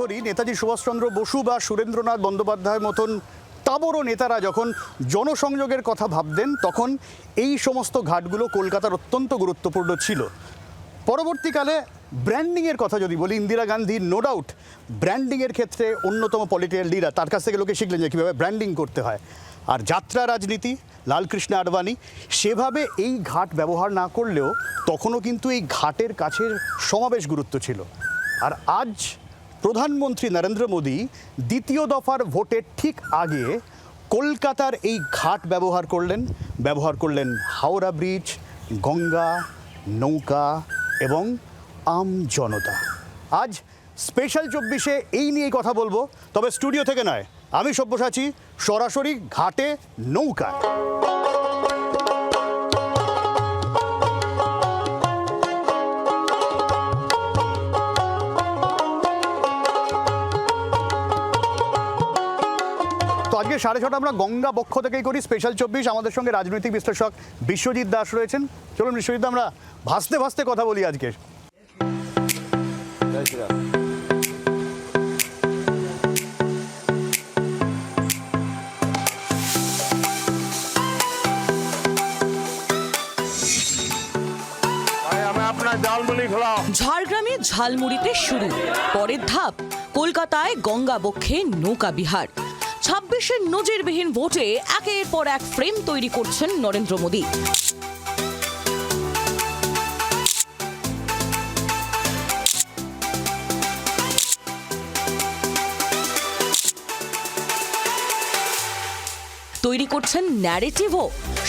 ধরি, নেতাজি সুভাষচন্দ্র বসু বা সুরেন্দ্রনাথ বন্দ্যোপাধ্যায়ের মতন তাবড় নেতারা যখন জনসংযোগের কথা ভাবতেন তখন এই সমস্ত ঘাটগুলো কলকাতার অত্যন্ত গুরুত্বপূর্ণ ছিল। পরবর্তীকালে ব্র্যান্ডিংয়ের কথা যদি বলি, ইন্দিরা গান্ধী নো ডাউট ব্র্যান্ডিংয়ের ক্ষেত্রে অন্যতম পলিটিক্যাল লিডার, তার কাছ থেকে লোকে শিখলেন যে কীভাবে ব্র্যান্ডিং করতে হয়। আর যাত্রা রাজনীতি লালকৃষ্ণ আডবাণী সেভাবে এই ঘাট ব্যবহার না করলেও তখনও কিন্তু এই ঘাটের কাছের সমাবেশ গুরুত্ব ছিল। আর আজ প্রধানমন্ত্রী নরেন্দ্র মোদী দ্বিতীয় দফার ভোটের ঠিক আগে কলকাতার এই ঘাট ব্যবহার করলেন হাওড়া ব্রিজ, গঙ্গা, নৌকা এবং আম জনতা। আজ স্পেশাল 24-এ এই নিয়েই কথা বলবো, তবে স্টুডিও থেকে নয়, আমি সব্যসাচী সরাসরি ঘাটে নৌকায়। তো আজকে 6:30 আমরা গঙ্গা বক্ষ থেকেই করি স্পেশাল 24। আমাদের সঙ্গে রাজনৈতিক বিশ্লেষক বিশ্বজিৎ দাস রয়েছেন। চলুন বিশ্বজিৎ, আমরা ভাসতে ভাসতে কথা বলি আজকে। ঝাড়গ্রামে ঝালমুড়িতে শুরু, পরের ধাপ কলকাতায় গঙ্গা বক্ষে নৌকা বিহার। 26-এর নজিরবিহীন ভোটে একের পর এক ফ্রেম তৈরি করছেন নরেন্দ্র মোদী। তৈরি করছেন ন্যারেটিভও।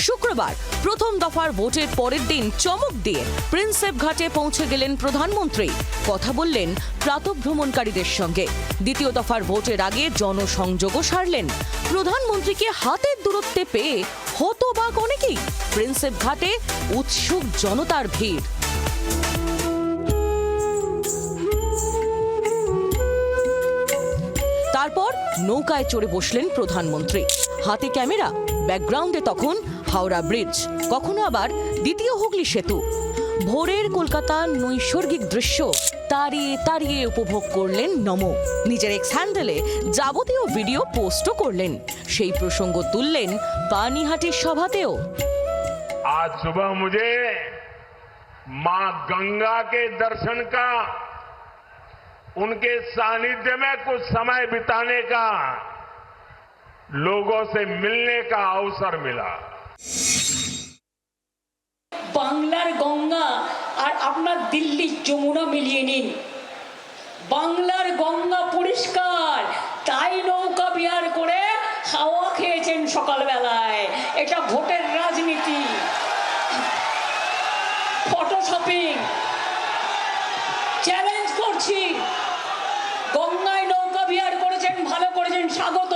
শুক্রবার প্রথম দফার ভোটের পরের দিন চমক দিয়ে প্রিন্সেপ ঘাটে পৌঁছে গেলেন প্রধানমন্ত্রী। কথা বললেন প্রাতঃভ্রমণকারীদের সঙ্গে। দ্বিতীয় দফার ভোটের আগে জনসংযোগও সারলেন। প্রধানমন্ত্রীকে হাতের দূরত্বে পেয়ে হতবাক অনেকেই। প্রিন্সেপ ঘাটে উৎসুক জনতার ভিড়। তারপর নৌকায় চড়ে বসলেন প্রধানমন্ত্রী। হাতে ক্যামেরা, ব্যাকগ্রাউন্ডে তখন হাওড়া ব্রিজ, কখনো আবার দ্বিতীয় হুগলি সেতু। ভোরের কলকাতার নৈসর্গিক দৃশ্য তাড়িয়ে তাড়িয়ে উপভোগ করলেন নমো। নিজের এক্স হ্যান্ডেলে যাবতীয় ভিডিও পোস্টও করলেন। সেই প্রসঙ্গ তুললেন পানিহাটির সভাতেও। आज सुबह मुझे मां गंगा के दर्शन का, उनके सानिध्य में कुछ समय बिताने का, लोगों से मिलने का अवसर मिला। বাংলার গঙ্গা আর আপনার দিল্লির যমুনা মিলিয়ে নিন। বাংলার গঙ্গা পরিষ্কার, তাই নৌকা বিহার করে হাওয়া খেয়েছেন সকালবেলায়। এটা ভোটের রাজনীতি, ফটোশপিং। চ্যালেঞ্জ করছি, গঙ্গায় নৌকা বিহার করেছেন, ভালো করেছেন, স্বাগত।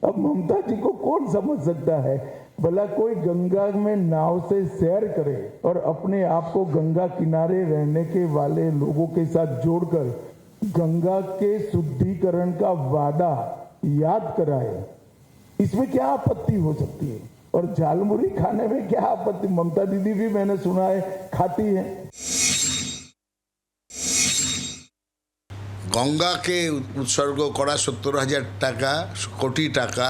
अब ममता जी को कौन समझ सकता है? भला कोई गंगा में नाव से सैर करे और अपने आप को गंगा किनारे रहने के वाले लोगों के साथ जोड़कर गंगा के शुद्धिकरण का वादा याद कराए, इसमें क्या आपत्ति हो सकती है? और झालमुड़ी खाने में क्या आपत्ति? ममता दीदी भी मैंने सुना है खाती है। গঙ্গাকে উৎসর্গ করা 70,000 টাকা, কোটি টাকা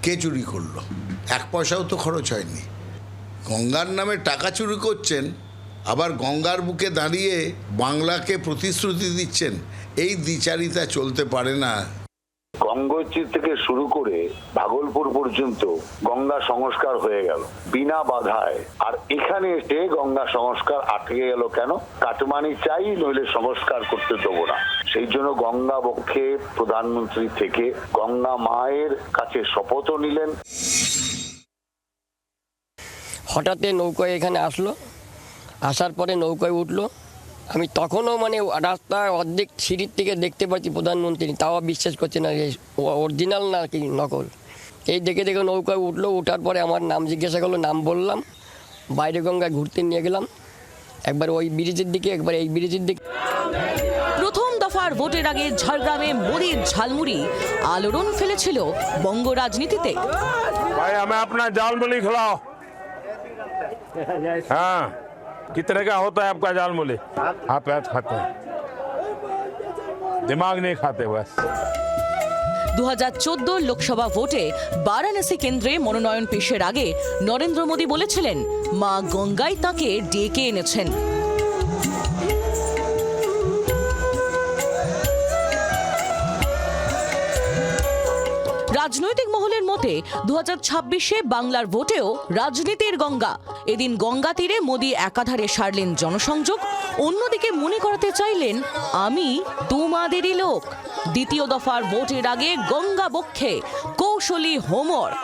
কে চুরি করলো? এক পয়সাও তো খরচ হয়নি। গঙ্গার নামে টাকা চুরি করছেন, আবার গঙ্গার বুকে দাঁড়িয়ে বাংলাকে প্রতিশ্রুতি দিচ্ছেন। এই দ্বিচারিতা চলতে পারে না। গঙ্গোত্রী থেকে শুরু করে ভাগলপুর পর্যন্ত গঙ্গা সংস্কার হয়ে গেল বিনা বাধায়। আর এখানে এসে গঙ্গা সংস্কার আটকে গেল কেন? কাটমানি চাই, নইলে সংস্কার করতে দেবো না। সেই জন্য গঙ্গা বক্ষে প্রধানমন্ত্রী থেকে গঙ্গা মায়ের কাছে শপথও নিলেন। হঠাৎ নৌকায় এখানে আসলো, আসার পরে নৌকায় উঠলো। আমি তখনও রাস্তায় অর্ধেক সিঁড়ির থেকে দেখতে পাচ্ছি প্রধানমন্ত্রী, তাও বিশ্বাস করছে না অরিজিনাল না কি নকল। এই দেখে দেখে নৌকায় উঠলো। ওঠার পরে আমার নাম জিজ্ঞাসা করলো, নাম বললাম। বাইরে গঙ্গায় ঘুরতে নিয়ে গেলাম, একবার ওই ব্রিজের দিকে, একবার এই ব্রিজের দিকে। প্রথম দফার ভোটের আগে ঝাড়গ্রামে মোদীর ঝালমুড়ি আলোড়ন ফেলেছিল বঙ্গ রাজনীতিতে। भाई हमें अपना झालमुड़ी खिलाओ। हाँ, कितने का होता है आपका झालमुड़ी? आप खाते हैं? दिमाग नहीं खाते बस। 2014 লোকসভা ভোটে বারাণসী কেন্দ্রে মনোনয়ন পেশের আগে নরেন্দ্র মোদী বলেছিলেন মা গঙ্গাই তাকে ডেকে এনেছেন। রাজনৈতিক মহলের মতে 2026-এ বাংলার ভোটেও রাজনীতির গঙ্গা। এদিন গঙ্গা তীরে মোদী একাধারে সারলেন জনসংযোগ, অন্যদিকে মনে করাতে চাইলেন আমি তোমাদেরই লোক। দ্বিতীয় দফার ভোটের আগে গঙ্গা বক্ষে কৌশলী হোমওয়ার্ক।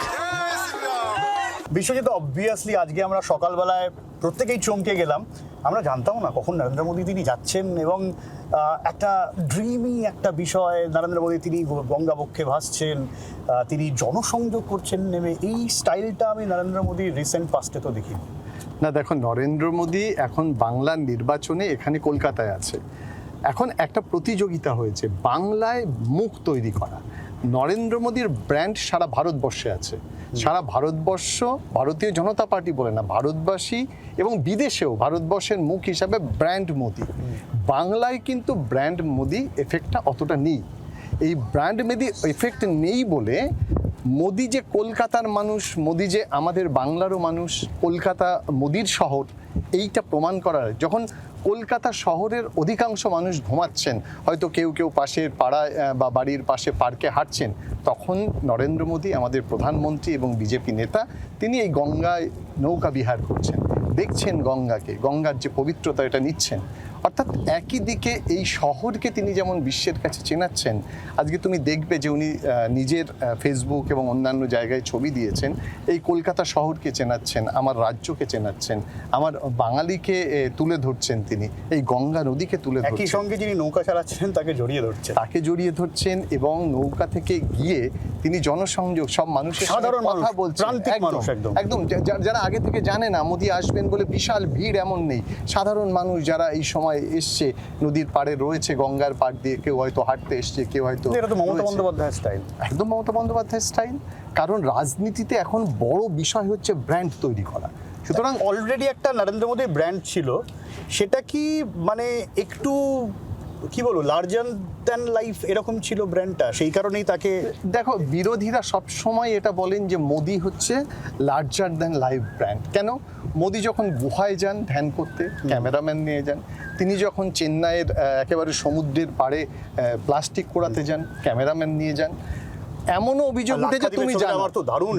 বিশ্বজিৎ, অবভিয়াসলি আজকে আমরা সকালবেলায় প্রত্যেকেই চমকে গেলাম। আমরা জানতাম না কখন নরেন্দ্র মোদী তিনি যাচ্ছেন, এবং একটা ড্রিমি একটা বিষয়, নরেন্দ্র মোদী তিনি গঙ্গা বক্ষে ভাসছেন, তিনি জনসংযোগ করছেন নেমে। এই স্টাইলটা আমি নরেন্দ্র মোদীর রিসেন্ট পাস্টে তো দেখিনি। না দেখো, নরেন্দ্র মোদী এখন বাংলার নির্বাচনে এখানে কলকাতায় আছে। এখন একটা প্রতিযোগিতা হয়েছে বাংলায় মুখ তৈরি করা। নরেন্দ্র মোদীর ব্র্যান্ড সারা ভারতবর্ষে আছে। সারা ভারতবর্ষ, ভারতীয় জনতা পার্টি বলে না, ভারতবাসী এবং বিদেশেও ভারতবর্ষের মুখ হিসাবে ব্র্যান্ড মোদী। বাংলায় কিন্তু ব্র্যান্ড মোদী এফেক্টটা অতটা নেই। এই ব্র্যান্ড মোদী এফেক্ট নেই বলে মোদী যে কলকাতার মানুষ, মোদী যে আমাদের বাংলারও মানুষ, কলকাতা মোদীর শহর, এইটা প্রমাণ করার। যখন কলকাতা শহরের অধিকাংশ মানুষ ঘুমাচ্ছেন, হয়তো কেউ কেউ পাশের পাড়ায় বা বাড়ির পাশে পার্কে হাঁটছেন, তখন নরেন্দ্র মোদী আমাদের প্রধানমন্ত্রী এবং বিজেপি নেতা তিনি এই গঙ্গায় নৌকা বিহার করছেন, দেখছেন গঙ্গাকে, গঙ্গার যে পবিত্রতা এটা নিচ্ছেন। অর্থাৎ একই দিকে এই শহরকে তিনি যেমন বিশ্বের কাছে চেনাচ্ছেন, আজকে তুমি দেখবে যে উনি নিজের ফেসবুক এবং অন্যান্য জায়গায় ছবি দিয়েছেন, এই কলকাতা শহরকে চেনাচ্ছেন, আমার রাজ্যকে চেনাচ্ছেন, আমার বাঙালিকে তুলে ধরছেন, তিনি এই গঙ্গা নদীকে তুলে ধরছেন। একই সঙ্গে যিনি নৌকা চালাচ্ছেন তাকে জড়িয়ে ধরছেন এবং নৌকা থেকে গিয়ে তিনি জনসংযোগ, সব মানুষের সাধারণ কথা বলছেন। একদম যারা আগে থেকে জানে না মোদী আসবেন বলে বিশাল ভিড় এমন নেই, সাধারণ মানুষ যারা এই সময় এসছে, নদীর পাড়ে রয়েছে, গঙ্গার পাড় দিয়ে কেউ হয়তো হাঁটতে এসছে, কেউ হয়তো। এটা তো মমতা বন্দ্যোপাধ্যায়ের স্টাইল, একদম মমতা বন্দ্যোপাধ্যায়ের স্টাইল। কারণ রাজনীতিতে এখন বড় বিষয় হচ্ছে ব্র্যান্ড তৈরি করা। সুতরাং অলরেডি একটা নরেন্দ্র মোদীর ব্র্যান্ড ছিল, সেটা কি মানে একটু কি বলবো লার্জার দ্যান লাইফ এরকম ছিল ব্র্যান্ডটা, সেই কারণেই তাকে। দেখো, বিরোধীরা সবসময় এটা বলেন যে মোদী হচ্ছে লার্জার দ্যান লাইফ ব্র্যান্ড। কেন? মোদী যখন গুহায় যান ধ্যান করতে, ক্যামেরাম্যান নিয়ে যান। তিনি যখন চেন্নাইয়ের একেবারে সমুদ্রের পাড়ে প্লাস্টিক পোড়াতে যান, ক্যামেরাম্যান নিয়ে যান। এমনও অভিযোগ উঠেছে, তুমি জানো, আমার তো দারুণ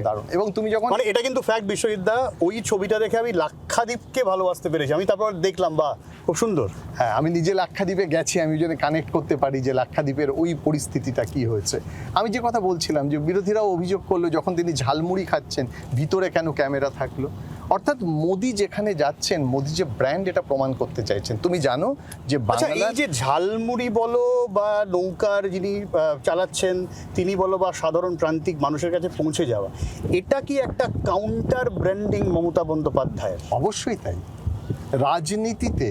দারুণ। এবং তুমি যখন, মানে এটা কিন্তু ফ্যাক্ট বিশ্ববিদ্যা, ওই ছবিটা দেখে আমি লাক্ষাদ্বীপকে ভালোবাসতে পেরেছি। আমি তারপর দেখলাম বা খুব সুন্দর। হ্যাঁ, আমি নিজে লাক্ষাদ্বীপে গেছি, আমি যেন কানেক্ট করতে পারি যে লাক্ষাদ্বীপের ওই পরিস্থিতিটা কি হয়েছে। আমি যে কথা বলছিলাম যে বিরোধীরাও অভিযোগ করলো যখন তিনি ঝালমুড়ি খাচ্ছেন, ভিতরে কেন ক্যামেরা থাকলো। অর্থাৎ মোদী যেখানে যাচ্ছেন, মোদী যে ব্র্যান্ড এটা প্রমাণ করতে চাইছেন। তুমি জানো যে এই যে ঝালমুড়ি বলো বা নৌকার যিনি চালাচ্ছেন তিনি বলো বা সাধারণ প্রান্তিক মানুষের কাছে পৌঁছে যাওয়া, এটা কি একটা কাউন্টার ব্র্যান্ডিং মমতা বন্দ্যোপাধ্যায়ের? অবশ্যই তাই। রাজনীতিতে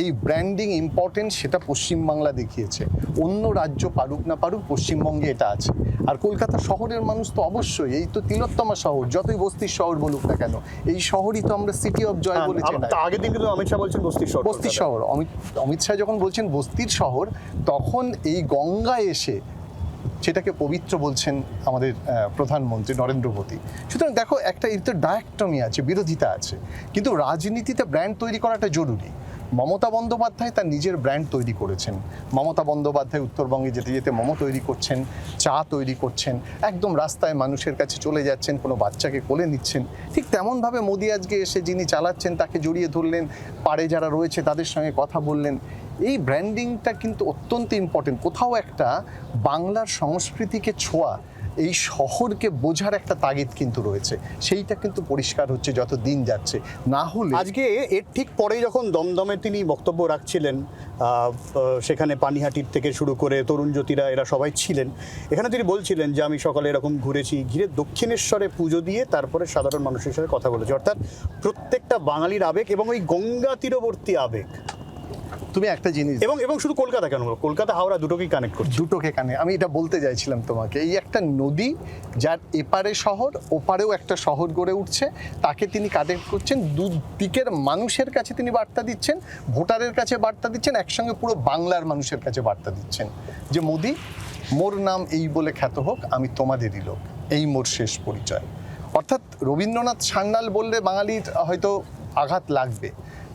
এই ব্র্যান্ডিং ইম্পর্টেন্ট, সেটা পশ্চিমবাংলা দেখিয়েছে। অন্য রাজ্য পারুক না পারুক, পশ্চিমবঙ্গে এটা আছে। আর কলকাতা শহরের মানুষ তো অবশ্যই, এই তো তিলোত্তমা শহর, যতই বস্তির শহর বলুক না কেন, এই শহরই তো আমরা সিটি অফ জয় বলেছি। আগের দিন কিন্তু অমিত শাহ বলছেন বস্তির শহর। অমিত শাহ যখন বলছেন বস্তির শহর, তখন এই গঙ্গায় এসে সেটাকে পবিত্র বলছেন আমাদের প্রধানমন্ত্রী নরেন্দ্র মোদী। সুতরাং দেখো, একটা এর তো ডায়াক্টমি আছে, বিরোধিতা আছে, কিন্তু রাজনীতিতে ব্র্যান্ড তৈরি করাটা জরুরি। মমতা বন্দ্যোপাধ্যায় তার নিজের ব্র্যান্ড তৈরি করেছেন। মমতা বন্দ্যোপাধ্যায় উত্তরবঙ্গে যেতে যেতে মোমো তৈরি করছেন, চা তৈরি করছেন, একদম রাস্তায় মানুষের কাছে চলে যাচ্ছেন, কোনো বাচ্চাকে কোলে নিচ্ছেন। ঠিক তেমনভাবে মোদী আজকে এসে যিনি চালাচ্ছেন তাকে জড়িয়ে ধরলেন, পাড়ে যারা রয়েছে তাদের সঙ্গে কথা বললেন। এই ব্র্যান্ডিংটা কিন্তু অত্যন্ত ইম্পর্টেন্ট। কোথাও একটা বাংলার সংস্কৃতিকে ছোঁয়া, এই শহরকে বোঝার একটা তাগিদ কিন্তু রয়েছে, সেইটা কিন্তু পরিষ্কার হচ্ছে যত দিন যাচ্ছে। না হলে আজকে এর ঠিক পরে যখন দমদমে তিনি বক্তব্য রাখছিলেন, সেখানে পানিহাটির থেকে শুরু করে তরুণ জ্যোতিরা এরা সবাই ছিলেন, এখানে তিনি বলছিলেন যে আমি সকালে এরকম ঘিরে দক্ষিণেশ্বরে পুজো দিয়ে তারপরে সাধারণ মানুষের সাথে কথা বলেছি। অর্থাৎ প্রত্যেকটা বাঙালির আবেগ এবং ওই গঙ্গা তীরবর্তী আবেগ তুমি একটা জিনিস এবং শুধু কলকাতা কেন, কলকাতা হাওড়া দুটোকেই কানেক্ট করছে। দুটোকে কানে আমি এটা বলতে চাইছিলাম তোমাকে, এই একটা নদী যার এপারে শহর ওপারেও একটা শহর গড়ে উঠছে, তাকে তিনি কানেক্ট করছেন, দুদিকের মানুষের কাছে তিনি বার্তা দিচ্ছেন, ভোটারের কাছে বার্তা দিচ্ছেন, একসঙ্গে পুরো বাংলার মানুষের কাছে বার্তা দিচ্ছেন যে মোদি, মোর নাম এই বলে খ্যাত হোক, আমি তোমাদেরই লোক, এই মোর শেষ পরিচয়। অর্থাৎ রবীন্দ্রনাথ সান্যাল বললে বাঙালির হয়তো আঘাত লাগবে,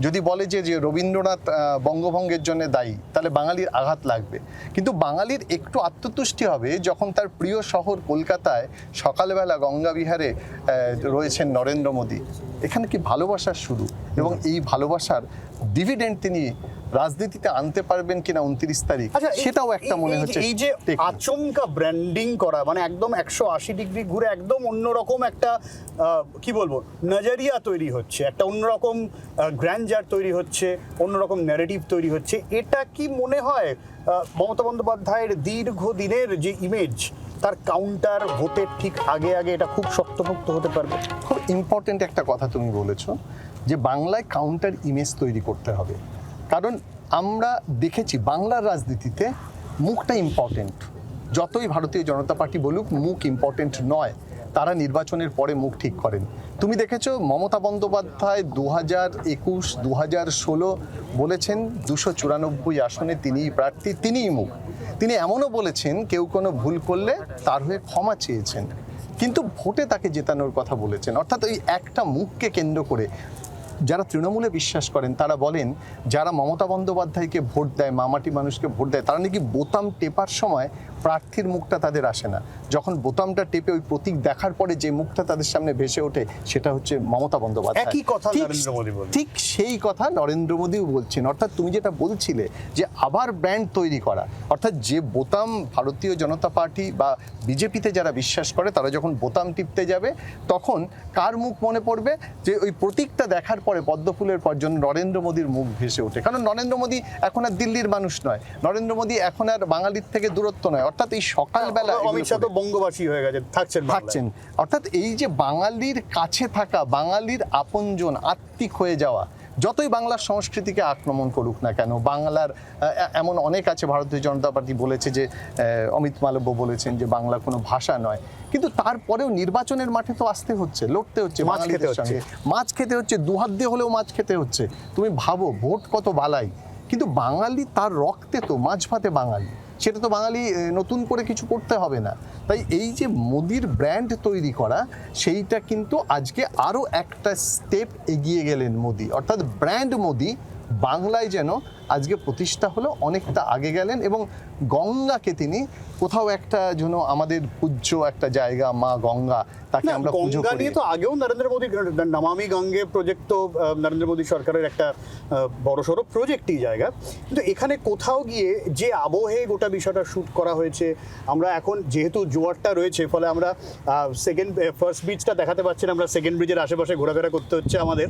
যদি বলে যে রবীন্দ্রনাথ বঙ্গভঙ্গের জন্য দায়ী তাহলে বাঙালির আঘাত লাগবে, কিন্তু বাঙালির একটু আত্মতুষ্টি হবে যখন তার প্রিয় শহর কলকাতায় সকালবেলা গঙ্গা বিহারে রয়েছেন নরেন্দ্র মোদী। এখানে কি ভালোবাসার শুরু, এবং এই ভালোবাসার ডিভিডেন্ড তিনি রাজনীতিতে আনতে পারবেন কিনা 29 তারিখ, সেটাও একটা মনে হচ্ছে। এই যে আচমকা ব্র্যান্ডিং করা, মানে একদম 180 ডিগ্রি ঘুরে একদম অন্যরকম একটা কি বলবো নজরিয়া তৈরি হচ্ছে, একটা অন্যরকম গ্র্যান্ডার তৈরি হচ্ছে, অন্যরকম ন্যারেটিভ তৈরি হচ্ছে, এটা কি মনে হয় মমতা বন্দ্যোপাধ্যায়ের দীর্ঘদিনের যে ইমেজ তার কাউন্টার ভোটের ঠিক আগে আগে এটা খুব শক্তপোক্ত হতে পারবে? খুব ইম্পর্টেন্ট একটা কথা তুমি বলেছো যে বাংলায় কাউন্টার ইমেজ তৈরি করতে হবে, কারণ আমরা দেখেছি বাংলার রাজনীতিতে মুখটা ইম্পর্টেন্ট। যতই ভারতীয় জনতা পার্টি বলুক মুখ ইম্পর্টেন্ট নয়, তারা নির্বাচনের পরে মুখ ঠিক করেন। তুমি দেখেছো মমতা বন্দ্যোপাধ্যায় 2021, 2016 বলেছেন 294 আসনে তিনিই প্রার্থী, তিনিই মুখ। তিনি এমনও বলেছেন কেউ কোনো ভুল করলে তার হয়ে ক্ষমা চেয়েছেন, কিন্তু ভোটে তাকে জেতানোর কথা বলেছেন। অর্থাৎ ওই একটা মুখকে কেন্দ্র করে যারা তৃণমূলে বিশ্বাস করেন তারা বলেন যারা মমতা বন্দ্যোপাধ্যায়কে ভোট দেয়, মামাটি মানুষকে ভোট দেয়, তারা নাকি বোতাম টেপার সময় প্রার্থীর মুখটা তাদের আসে না, যখন বোতামটা টেপে ওই প্রতীক দেখার পরে যে মুখটা তাদের সামনে ভেসে ওঠে সেটা হচ্ছে মমতা বন্দ্যোপাধ্যায়। একই কথা নরেন্দ্র মোদী বলেন, ঠিক সেই কথা নরেন্দ্র মোদীও বলছেন। অর্থাৎ তুমি যেটা বলছিলে যে আবার ব্র্যান্ড তৈরি করা, অর্থাৎ যে বোতাম ভারতীয় জনতা পার্টি বা বিজেপিতে যারা বিশ্বাস করে তারা যখন বোতাম টিপতে যাবে তখন কার মুখ মনে পড়বে, যে ওই প্রতীকটা দেখার পরে পদ্মফুলের পর জন্য নরেন্দ্র মোদীর মুখ ভেসে ওঠে। কারণ নরেন্দ্র মোদী এখন আর দিল্লির মানুষ নয়, নরেন্দ্র মোদী এখন আর বাঙালির থেকে দূরত্ব নয়। অর্থাৎ এই সকালবেলা অমিত শাহ তো বঙ্গবাসী হয়ে গেছে, থাকছেন। অর্থাৎ এই যে বাঙালির কাছে থাকা, বাঙালির আপনজন, আত্মিক হয়ে যাওয়া, যতই বাংলার সংস্কৃতিকে আক্রমণ করুক না কেন, বাংলার এমন অনেক আছে, ভারতীয় জনতা পার্টি বলেছে যে অমিত মালব্য বলেছেন যে বাংলা কোনো ভাষা নয়, কিন্তু তারপরেও নির্বাচনের মাঠে তো আসতে হচ্ছে, লড়তে হচ্ছে, বাঙালিদের সঙ্গে মাছ খেতে হচ্ছে, দুহাত দিয়ে হলেও মাছ খেতে হচ্ছে। তুমি ভাবো ভোট কত বালাই, কিন্তু বাঙালি তার রক্তে তো মাছ ভাতে বাঙালি, সেটা তো বাঙালি নতুন করে কিছু করতে হবে না। তাই এই যে মোদির ব্র্যান্ড তৈরি করা, সেইটা কিন্তু আজকে আরও একটা স্টেপ এগিয়ে গেলেন মোদি। অর্থাৎ ব্র্যান্ড মোদি বাংলায় যেন আজকে প্রতিষ্ঠা হলো, অনেকটা আগে গেলেন, এবং গঙ্গাকে তিনি কোথাও একটা যেন আমাদের পূজ্য একটা জায়গা, মা গঙ্গা, তাকে আমরা পুজো করি। নিয়ে তো আগেও নরেন্দ্র মোদী নমামি গঙ্গে প্রজেক্ট তো নরেন্দ্র মোদী সরকারের একটা বড়সড় প্রজেক্টই জায়গা, কিন্তু এখানে কোথাও গিয়ে যে আবহে গোটা বিষয়টা শুট করা হয়েছে, আমরা এখন যেহেতু জোয়ারটা রয়েছে ফলে আমরা ফার্স্ট ব্রিজটা দেখাতে পারছি না, আমরা সেকেন্ড ব্রিজের আশেপাশে ঘোরাফেরা করতে হচ্ছে আমাদের,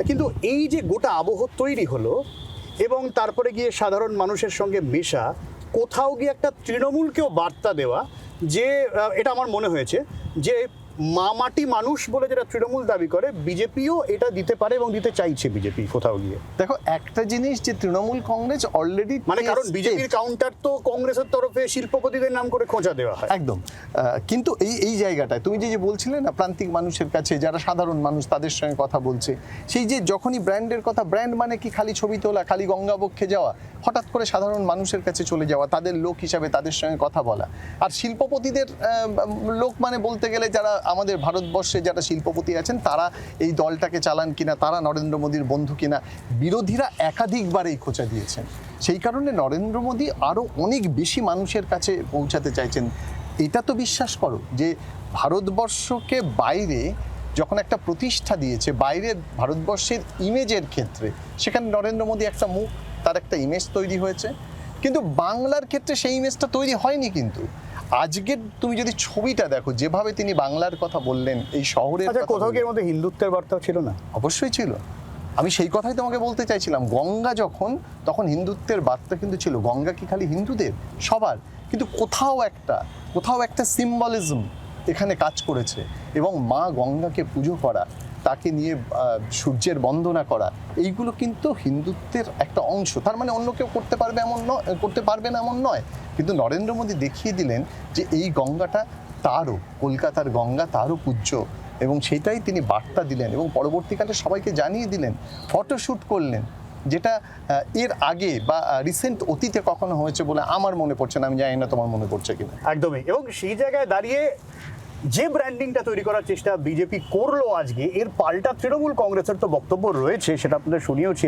কিন্তু এই যে গোটা আবহ তৈরি হলো এবং তারপরে গিয়ে সাধারণ মানুষের সঙ্গে মেশা, কোথাও গিয়ে একটা তৃণমূলকেও বার্তা দেওয়া যে এটা আমার মনে হয়েছে যে মামাটি মানুষ বলে যেটা তৃণমূল দাবি করে, বিজেপিও এটা দিতে পারে এবং দিতে চাইছে বিজেপি কোথাও গিয়ে। দেখো একটা জিনিস, যে তৃণমূল কংগ্রেস অলরেডি, মানে কারণ বিজেপির কাউন্টার তো কংগ্রেসের তরফে শিল্পপতিদের নাম করে খোঁজা দেওয়া হয় একদম, কিন্তু এই জায়গাটায় তুমি যে বলছিলে না, প্রান্তিক মানুষের কাছে যারা সাধারণ মানুষ তাদের সঙ্গে কথা বলছে, সেই যে যখনই ব্র্যান্ডের কথা, ব্র্যান্ড মানে কি খালি ছবি তোলা, খালি গঙ্গাবক্ষে যাওয়া, হঠাৎ করে সাধারণ মানুষের কাছে চলে যাওয়া, তাদের লোক হিসাবে তাদের সঙ্গে কথা বলা। আর শিল্পপতিদের লোক মানে বলতে গেলে যারা আমাদের ভারতবর্ষে যারা শিল্পপতি আছেন তারা এই দলটাকে চালান কিনা, তারা নরেন্দ্র মোদীর বন্ধু কিনা, বিরোধীরা একাধিকবার এই খোঁচা দিয়েছেন। সেই কারণে নরেন্দ্র মোদী আরও অনেক বেশি মানুষের কাছে পৌঁছাতে চাইছেন। এটা তো বিশ্বাস করো যে ভারতবর্ষকে বাইরে যখন একটা প্রতিষ্ঠা দিয়েছে, বাইরে ভারতবর্ষের ইমেজের ক্ষেত্রে সেখানে নরেন্দ্র মোদী একটা মুখ, তার একটা ইমেজ তৈরি হয়েছে, কিন্তু বাংলার ক্ষেত্রে সেই ইমেজটা তৈরি হয়নি। কিন্তু আজকের তুমি যদি ছবিটা দেখো, যেভাবে তিনি বাংলার কথা বললেন, এই শহরের কোথাও কি এর মধ্যে হিন্দুত্বের বার্তাও ছিল না? অবশ্যই ছিল, আমি সেই কথাই তোমাকে বলতে চাইছিলাম। গঙ্গা তখন হিন্দুত্বের বার্তা কিন্তু ছিল। গঙ্গা কি খালি হিন্দুদের? সবার, কিন্তু কোথাও একটা সিম্বলিজম এখানে কাজ করেছে, এবং মা গঙ্গাকে পুজো করা তাকে নিয়ে সূর্যের বন্দনা করা, এইগুলো কিন্তু হিন্দুত্বের একটা অংশ। তার মানে অন্য কেউ করতে পারবে না এমন নয়। কিন্তু নরেন্দ্র মোদী দেখিয়ে দিলেন যে এই গঙ্গাটা তারও, কলকাতার গঙ্গা তারও পূজ্য, এবং সেটাই তিনি বার্তা দিলেন এবং পরবর্তীকালে সবাইকে জানিয়ে দিলেন, ফটোশ্যুট করলেন, যেটা এর আগে বা রিসেন্ট অতীতে কখনো হয়েছে বলে আমার মনে পড়ছে না, আমি জানি না তোমার মনে পড়ছে কিনা। একদমই। এবং সেই জায়গায় দাঁড়িয়ে যে ব্র্যান্ডিংটা তৈরি করার চেষ্টা বিজেপি করলো আজকে, এর পাল্টা তৃণমূল কংগ্রেসের তো বক্তব্য রয়েছে, সেটা আপনাদের শুনিয়েছি।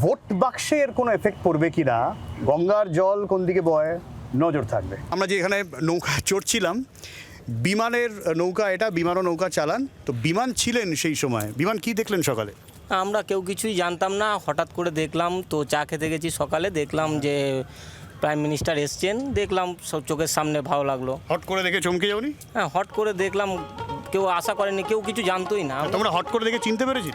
ভোট বাক্সে এর কোনো এফেক্ট পড়বে কিনা, গঙ্গার জল কোন দিকে বয়, নজর থাকবে। আমরা যে এখানে নৌকা চড়ছিলাম, বিমানের নৌকা, এটা বিমানও নৌকা চালান, তো বিমান ছিলেন সেই সময়। বিমান কি দেখলেন সকালে? আমরা কেউ কিছুই জানতাম না, হঠাৎ করে দেখলাম। তো চা খেতে গেছি সকালে, দেখলাম যে প্রাইম মিনিস্টার এসছেন, দেখলাম সব চোখের সামনে, ভালো লাগলো। হট করে দেখে চমকে যাওনি? হ্যাঁ, হট করে দেখলাম, কেউ আশা করেনি, কেউ কিছু জানতোই না। তোমরা হট করে দেখে চিনতে পেরেছি?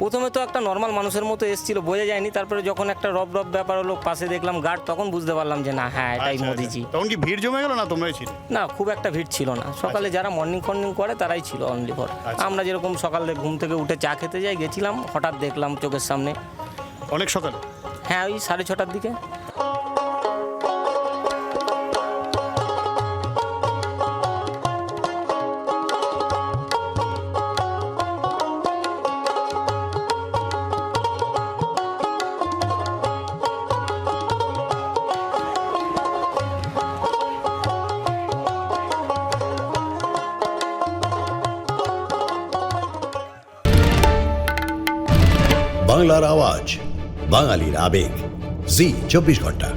প্রথমে তো একটা নর্মাল মানুষের মতো এসেছিল, বোঝা যায়নি। তারপরে যখন একটা রব ব্যাপার হলো, পাশে দেখলাম গার্ড, তখন বুঝতে পারলাম যে না, হ্যাঁ, এটাই মোদিজি। তখন কি ভিড় জমে গেল না তোমরাই ছিলে? না, খুব একটা ভিড় ছিল না। সকালে যারা মর্নিং করে তারাই ছিল অনলি ফর। আমরা যেরকম সকালে ঘুম থেকে উঠে চা খেতে যাই, গেছিলাম, হঠাৎ দেখলাম চোখের সামনে। অনেক সকালে? হ্যাঁ, ওই 6:30টার দিকে। বাংলার আওয়াজ, বাঙালির আবেগ, জি 24 ঘন্টা।